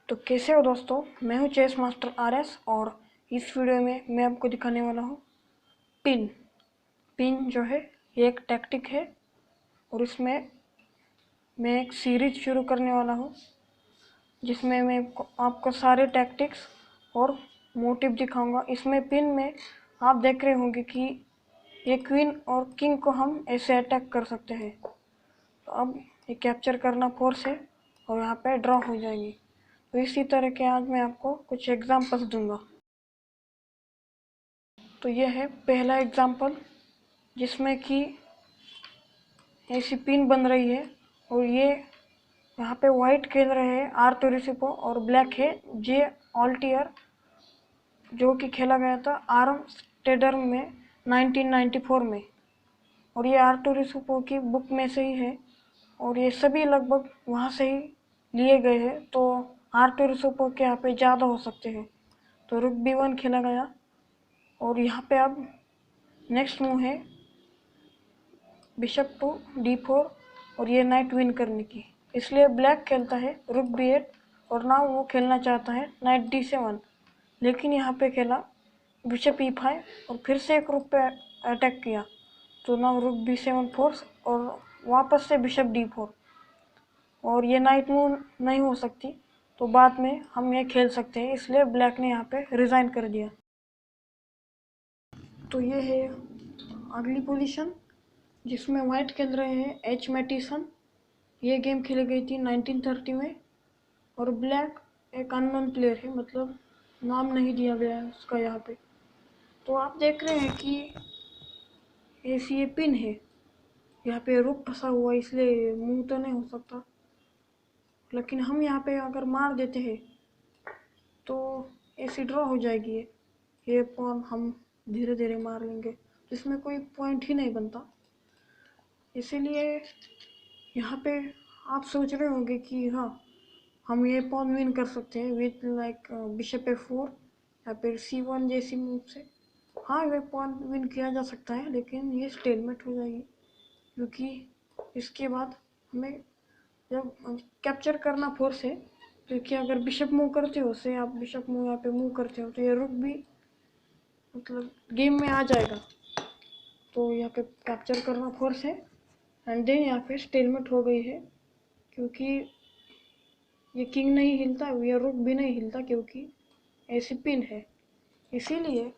तो कैसे हो दोस्तों, मैं हूं चेस मास्टर आरएस और इस वीडियो में मैं आपको दिखाने वाला हूं पिन। पिन जो है ये एक टैक्टिक है और इसमें मैं एक सीरीज शुरू करने वाला हूं जिसमें मैं आपको सारे टैक्टिक्स और मोटिव दिखाऊंगा। इसमें पिन में आप देख रहे होंगे कि ये क्वीन और किंग को हम ऐसे अटैक कर सकते हैं। तो अब ये कैप्चर करना फोर्स है और यहाँ पे ड्रॉ हो जाएंगी। तो इसी तरह के आज मैं आपको कुछ एग्जांपल्स दूंगा। तो ये है पहला एग्जांपल जिसमें कि ऐसी पिन बन रही है और ये यहाँ पे वाइट खेल रहे हैं आर टोरिसिपो और ब्लैक है जे ऑल्टियर, जो कि खेला गया था आर्म स्टेडर में 1994 में। और ये आर टोरिसिपो की बुक में से ही है और ये सभी लगभग वहाँ से ही लिए गए हैं। तो आर टोरिसिपो के यहाँ पे ज़्यादा हो सकते हैं। तो रुक B1 खेला गया और यहाँ पे अब नेक्स्ट मूव है बिशप टू D4 और ये नाइट विन करने की, इसलिए ब्लैक खेलता है रुक B8 और ना वो खेलना चाहता है नाइट D7, लेकिन यहाँ पे खेला बिशप E5 और फिर से एक रुक पे अटैक किया। तो ना रुक B7 फोर्स और वापस से बिशप D4 और ये नाइट मूव नहीं हो सकती, तो बाद में हम ये खेल सकते हैं, इसलिए ब्लैक ने यहाँ पे रिजाइन कर दिया। तो ये है अगली पोजीशन जिसमें वाइट खेल रहे हैं एच मैटिसन। ये गेम खेली गई थी 1930 में और ब्लैक एक अननोन प्लेयर है, मतलब नाम नहीं दिया गया है उसका यहाँ पे। तो आप देख रहे हैं कि ऐसी ये पिन है, यहाँ पे रुक फंसा हुआ इसलिए मूव तो नहीं हो सकता, लेकिन हम यहाँ पे अगर मार देते हैं तो ऐसी ड्रॉ हो जाएगी। ये पॉन हम धीरे धीरे मार लेंगे तो इसमें कोई पॉइंट ही नहीं बनता। इसीलिए यहाँ पे आप सोच रहे होंगे कि हाँ हम ये पॉन विन कर सकते हैं विथ लाइक बिशप F4 या फिर C1 जैसी मूव से। हाँ ये पॉन विन किया जा सकता है, लेकिन ये स्टेलमेट हो जाएगी क्योंकि इसके बाद हमें जब कैप्चर करना फोर्स है, क्योंकि अगर बिशप मूव करते हो से आप बिशप मूव यहाँ पे मूव करते हो तो ये रुक भी मतलब गेम में आ जाएगा। तो यहाँ पे कैप्चर करना फोर्स है एंड देन यहाँ पे स्टेलमेट हो गई है क्योंकि ये किंग नहीं हिलता, ये रुक भी नहीं हिलता क्योंकि ऐसी पिन है। इसीलिए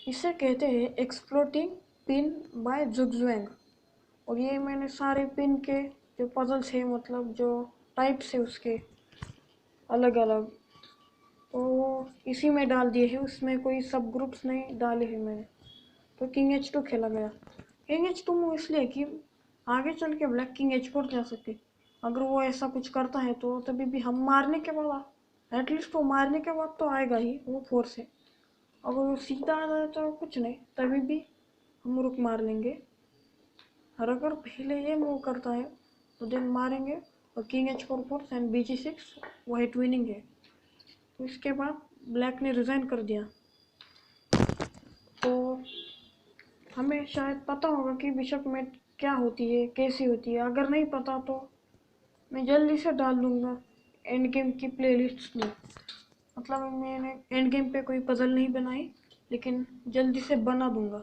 इसे कहते हैं एक्सप्लोटिंग पिन बाय जुगजुएंग। और ये मैंने सारे पिन के जो पजल्स है, मतलब जो टाइप्स है उसके अलग अलग, तो वो इसी में डाल दिए हैं, उसमें कोई सब ग्रुप्स नहीं डाले हैं मैंने। तो किंग H2 खेला गया। किंग H2 मूव इसलिए कि आगे चल के ब्लैक किंग H4 जा सके। अगर वो ऐसा कुछ करता है तो तभी भी हम मारने के बाद एटलीस्ट वो मारने के बाद तो आएगा ही, वो फोर्स है। अगर वो सीधा आ जाए तो कुछ नहीं, तभी भी हम रुक मार लेंगे। और अगर पहले ये मूव करता है तो देन मारेंगे और king H4 force and BG6 white winning है। तो इसके बाद ब्लैक ने रिजाइन कर दिया। तो हमें शायद पता होगा कि बिशप में क्या होती है, कैसी होती है। अगर नहीं पता तो मैं जल्दी से डाल दूंगा एंड गेम की प्लेलिस्ट में। मतलब मैंने एंड गेम पे कोई पजल नहीं बनाई, लेकिन जल्दी से बना दूंगा।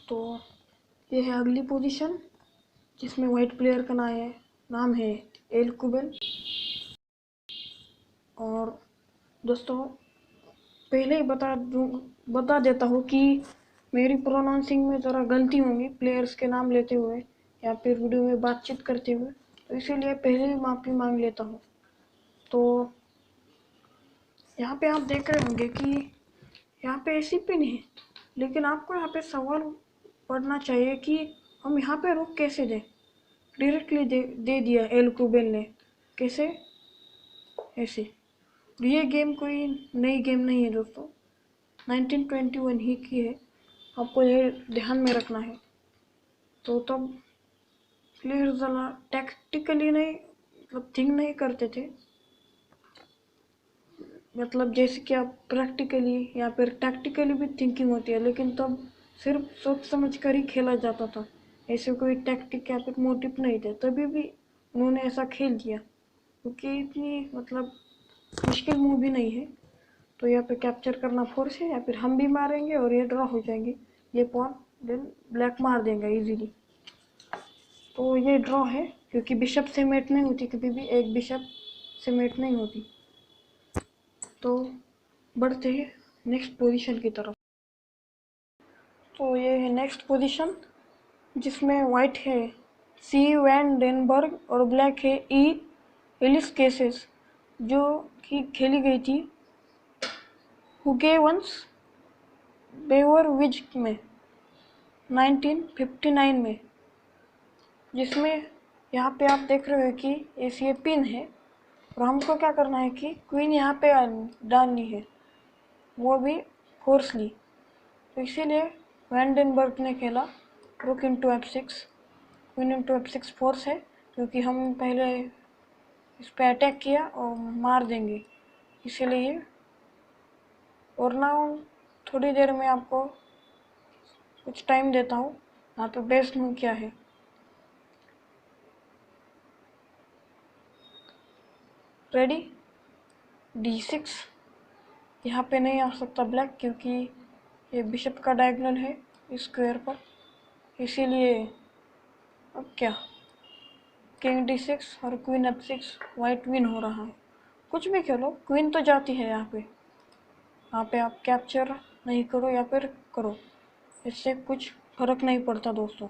तो ये है अगली पोजीशन जिसमें वाइट प्लेयर का नाम है एल कुबेल। और दोस्तों पहले ही बता देता हूँ कि मेरी प्रोनाउंसिंग में ज़रा गलती होंगी प्लेयर्स के नाम लेते हुए या फिर वीडियो में बातचीत करते हुए, तो इसीलिए पहले ही माफ़ी मांग लेता हूँ। तो यहाँ पे आप देख रहे होंगे कि यहाँ पे ऐसी पिन है, लेकिन आपको यहाँ पे सवाल पढ़ना चाहिए कि हम यहाँ पे रुक कैसे दें। डायरेक्टली दे दिया एल कुबेल ने, कैसे? ऐसे। ये गेम कोई नई गेम नहीं है दोस्तों, 1921 ही की है, आपको ये ध्यान में रखना है। तो तब प्लेयर ज़रा टैक्टिकली नहीं मतलब थिंक नहीं करते थे, मतलब जैसे कि आप प्रैक्टिकली या फिर टैक्टिकली भी थिंकिंग होती है, लेकिन तब सिर्फ सोच समझ कर ही खेला जाता था। ऐसे कोई टैक्टिक या फिर मोटिव नहीं थे, तभी भी उन्होंने ऐसा खेल दिया। क्योंकि इतनी मतलब मुश्किल मूव भी नहीं है। तो यहाँ पे कैप्चर करना फोर्स है, या फिर हम भी मारेंगे और ये ड्रॉ हो जाएंगे ये पॉन, देन ब्लैक मार देंगे इजीली। तो ये ड्रॉ है, क्योंकि बिशप से मेट नहीं होती, कभी भी एक बिशप से मेट नहीं होती। तो बढ़ते हैं नेक्स्ट पोजीशन की तरफ। तो ये है नेक्स्ट पोजीशन, जिसमें वाइट है सी वैन डेनबर्ग और ब्लैक है ई एलिस केसेस, जो कि खेली गई थी हुगेवंस बेवरविज में 1959 में, जिसमें यहाँ पे आप देख रहे हो कि ये पिन है और हमको क्या करना है कि क्वीन यहाँ पे डालनी है, वो भी फोर्सली। तो इसीलिए वैंडेनबर्ग ने खेला रुक into F6, queen into F6 force है, क्योंकि हम पहले इस पर अटैक किया और मार देंगे इसीलिए। और ना थोड़ी देर में आपको कुछ टाइम देता हूँ यहाँ पे बेस्ट मूव क्या है। Ready, D6। यहाँ पे नहीं आ सकता ब्लैक, क्योंकि ये बिशप का डायगोनल है इस स्क्वायर पर, इसीलिए अब क्या किंग D6 और क्वीन F6 वाइट विन हो रहा है। कुछ भी खेलो, क्वीन तो जाती है यहाँ पे आप कैप्चर नहीं करो या फिर करो, इससे कुछ फर्क नहीं पड़ता दोस्तों।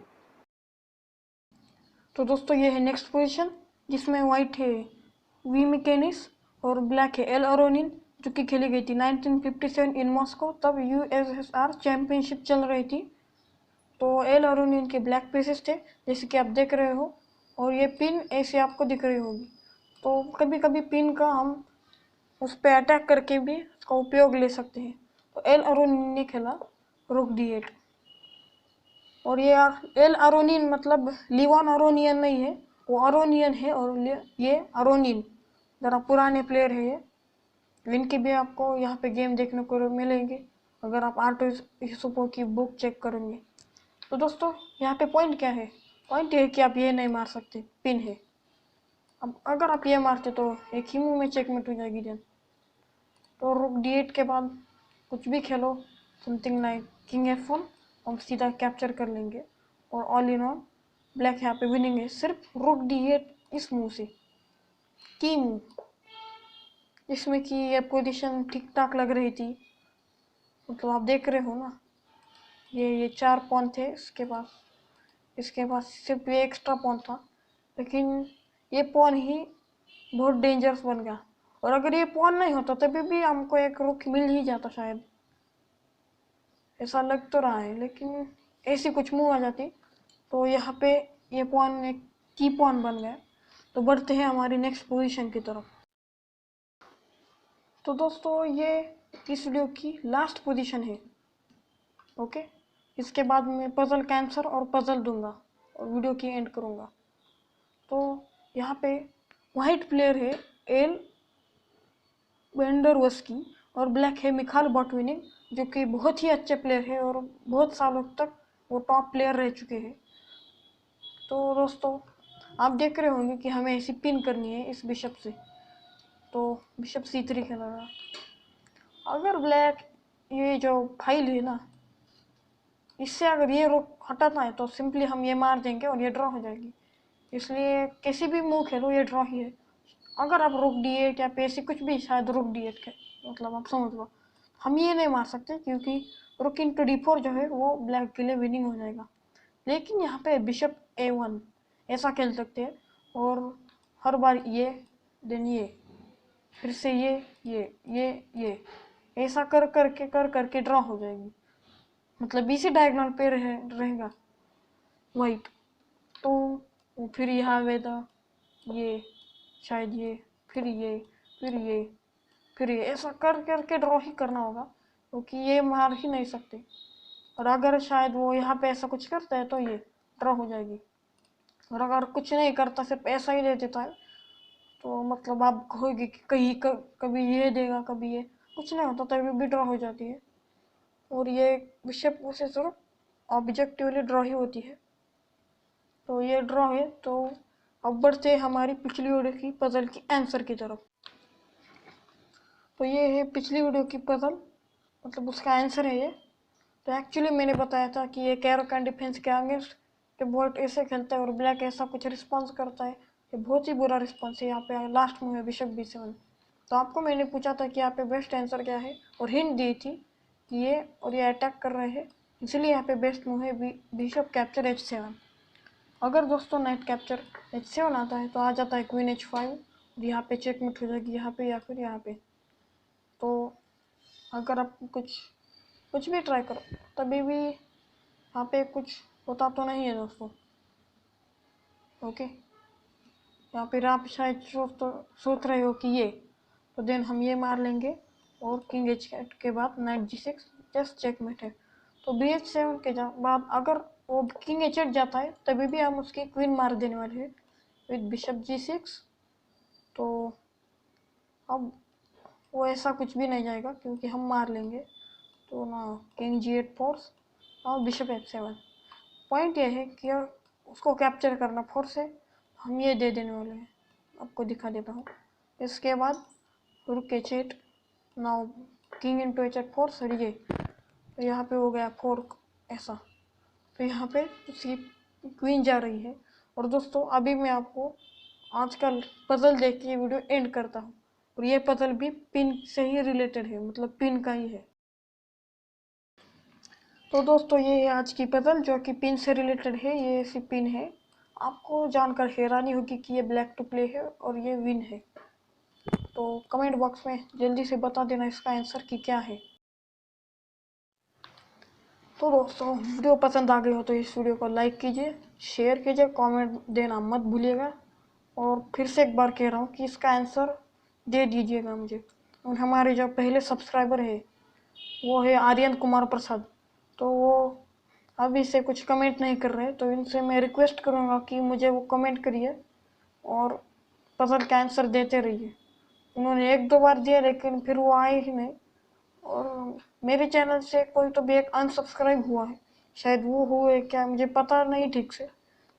तो दोस्तों ये है नेक्स्ट पोजीशन, जिसमें वाइट है वी मिकेनिस और ब्लैक है एल अरोनिन, जो कि खेली गई थी 1957 इन मॉस्को। तब USSR चैंपियनशिप चल रही थी। तो एल अरोनिन के ब्लैक पीसेस थे, जैसे कि आप देख रहे हो, और ये पिन ऐसे आपको दिख रही होगी। तो कभी कभी पिन का हम उस पर अटैक करके भी उसका उपयोग ले सकते हैं। तो एल अरोनिन ने खेला रुक D8, और ये एल अरोनिन मतलब लिवान अरोनियन नहीं है, वो अरोनियन है, और ये अरोनिन ज़रा पुराने प्लेयर है ये। इनके भी आपको यहाँ पे गेम देखने को मिलेंगे अगर आप आर्टो यूसुफो की बुक चेक करेंगे। तो दोस्तों यहाँ पे पॉइंट क्या है, पॉइंट ये है कि आप ये नहीं मार सकते, पिन है। अब अगर आप ये मारते तो एक ही मूव में चेकमेट हो जाएगी देन। तो रुक D8 के बाद कुछ भी खेलो, समथिंग लाइक किंग F1, हम सीधा कैप्चर कर लेंगे और ऑल इन ऑल ब्लैक यहाँ पे विनिंग है, सिर्फ रुक D8 इस मूव से। की मूव जिसमें कि ये पोजीशन ठीक ठाक लग रही थी, मतलब आप देख रहे हो ना, ये 4 पॉन थे इसके पास सिर्फ ये एक्स्ट्रा पॉन था, लेकिन ये पॉन ही बहुत डेंजरस बन गया। और अगर ये पॉन नहीं होता तभी भी हमको एक रुक मिल ही जाता शायद, ऐसा लग तो रहा है, लेकिन ऐसी कुछ मूव आ जाती तो यहाँ पे ये पॉन एक की पॉन बन गया। तो बढ़ते हैं हमारी नेक्स्ट पोजीशन की तरफ। तो दोस्तों ये इस वीडियो की लास्ट पोजीशन है, ओके। इसके बाद मैं पजल कैंसर और पजल दूंगा और वीडियो की एंड करूंगा। तो यहाँ पे वाइट प्लेयर है एल वेंडरवस्की और ब्लैक है मिखाल बॉटविनिंग, जो कि बहुत ही अच्छे प्लेयर है और बहुत सालों तक वो टॉप प्लेयर रह चुके हैं। तो दोस्तों आप देख रहे होंगे कि हमें ऐसी पिन करनी है इस बिशप से। तो बिशप C3 खेलेगा। अगर ब्लैक ये जो फाइल है ना, इससे अगर ये रुक हटाता है तो सिंपली हम ये मार देंगे और ये ड्रॉ हो जाएगी। इसलिए किसी भी मूव खेलो ये ड्रॉ ही है। अगर आप रुक D8 या ऐसे कुछ भी, शायद रुक D8 के मतलब आप समझ लो, हम ये नहीं मार सकते क्योंकि रुक इंटू D4 जो है वो ब्लैक के लिए विनिंग हो जाएगा। लेकिन यहाँ पे बिशप A1 ऐसा खेल सकते हैं, और हर बार ये देन ये फिर से ये ऐसा कर करके ड्रॉ हो जाएगी, मतलब इसी डायगोनल पे रहेगा वाइट। तो वो फिर यहाँ वेदा ये शायद ये फिर ये फिर ये फिर ये ऐसा कर करके ड्रॉ ही करना होगा, क्योंकि ये मार ही नहीं सकते। और अगर शायद वो यहाँ पे ऐसा कुछ करता है तो ये ड्रॉ हो जाएगी, और अगर कुछ नहीं करता सिर्फ ऐसा ही दे देता है तो मतलब आप कहोगे कि कभी ये देगा कभी ये, कुछ नहीं होता तभी भी ड्रॉ हो जाती है। और ये बिशप से सिर्फ ऑब्जेक्टिवली ड्रॉ ही होती है। तो ये ड्रॉ है, तो अब बढ़ते हैं हमारी पिछली वीडियो की पजल की आंसर की तरफ। तो ये है पिछली वीडियो की पजल, मतलब उसका आंसर है ये। तो एक्चुअली मैंने बताया था कि ये कैरोकैन डिफेंस के अगेंस्ट के बोल्ट ऐसे खेलता है और ब्लैक ऐसा कुछ रिस्पॉन्स करता है। ये बहुत ही बुरा रिस्पॉन्स है। यहाँ पे लास्ट मूव है बिशप B7। तो आपको मैंने पूछा था कि यहाँ पे बेस्ट आंसर क्या है और हिंट दी थी कि ये और ये अटैक कर रहे हैं, इसलिए यहाँ पे बेस्ट मूव है बिशप कैप्चर H7। अगर दोस्तों नाइट कैप्चर H7 आता है तो आ जाता है क्वीन H5, यहाँ पे चेकमेट हो जाएगी यहाँ पे या फिर यहाँ पे। तो अगर आप कुछ भी ट्राई करो तभी भी यहाँ पे कुछ होता तो नहीं है दोस्तों। ओके, यहाँ पे आप शायद सोच रहे हो कि ये, तो देन हम ये मार लेंगे और किंग H8 के बाद नाइट G6 जस्ट चेकमेट है। तो BH7 के बाद अगर वो किंग H8 जाता है तभी भी हम उसकी क्वीन मार देने वाले हैं विद बिशप G6। तो अब वो ऐसा कुछ भी नहीं जाएगा क्योंकि हम मार लेंगे। तो ना किंग G8 फोर्स और बिशप F7। पॉइंट ये है कि उसको कैप्चर करना फोर्स है, हम ये दे देने वाले हैं। आपको दिखा देता हूँ। इसके बाद रुक H8, now king into H8 force ये। तो यहाँ पे हो गया फोर्क ऐसा। तो यहाँ पे उसकी क्वीन जा रही है। और दोस्तों अभी मैं आपको आजकल पजल देख के ये वीडियो एंड करता हूँ। और ये पजल भी पिन से ही रिलेटेड है, मतलब पिन का ही है। तो दोस्तों ये है आज की पजल जो कि पिन से रिलेटेड है। ये ऐसी पिन है, आपको जानकर हैरानी होगी कि ये ब्लैक टू प्ले है और ये विन है। तो कमेंट बॉक्स में जल्दी से बता देना इसका आंसर कि क्या है। तो दोस्तों वीडियो पसंद आ गई हो तो इस वीडियो को लाइक कीजिए, शेयर कीजिए, कमेंट देना मत भूलिएगा। और फिर से एक बार कह रहा हूँ कि इसका आंसर दे दीजिएगा मुझे। और हमारे जो पहले सब्सक्राइबर है वो है आर्यन कुमार प्रसाद, तो वो अभी से कुछ कमेंट नहीं कर रहे। तो इनसे मैं रिक्वेस्ट करूँगा कि मुझे वो कमेंट करिए और पजल का आंसर देते रहिए। उन्होंने 1-2 बार दिया लेकिन फिर वो आए ही नहीं। और मेरे चैनल से कोई तो भी एक अनसब्सक्राइब हुआ है, शायद वो हुए क्या मुझे पता नहीं ठीक से।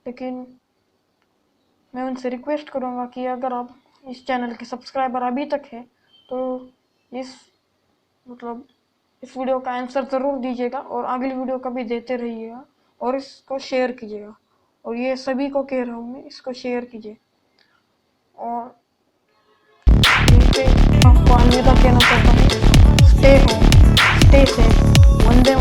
लेकिन मैं उनसे रिक्वेस्ट करूँगा कि अगर आप इस चैनल के सब्सक्राइबर अभी तक है तो इस वीडियो का आंसर ज़रूर दीजिएगा और अगली वीडियो का भी देते रहिएगा और इसको शेयर कीजिएगा। और ये सभी को कह रहा हूँ मैं, इसको शेयर कीजिए। और यहीं पे आपको अलविदा कहना चाहता हूँ। स्टे होम, स्टे सेफ, वंदे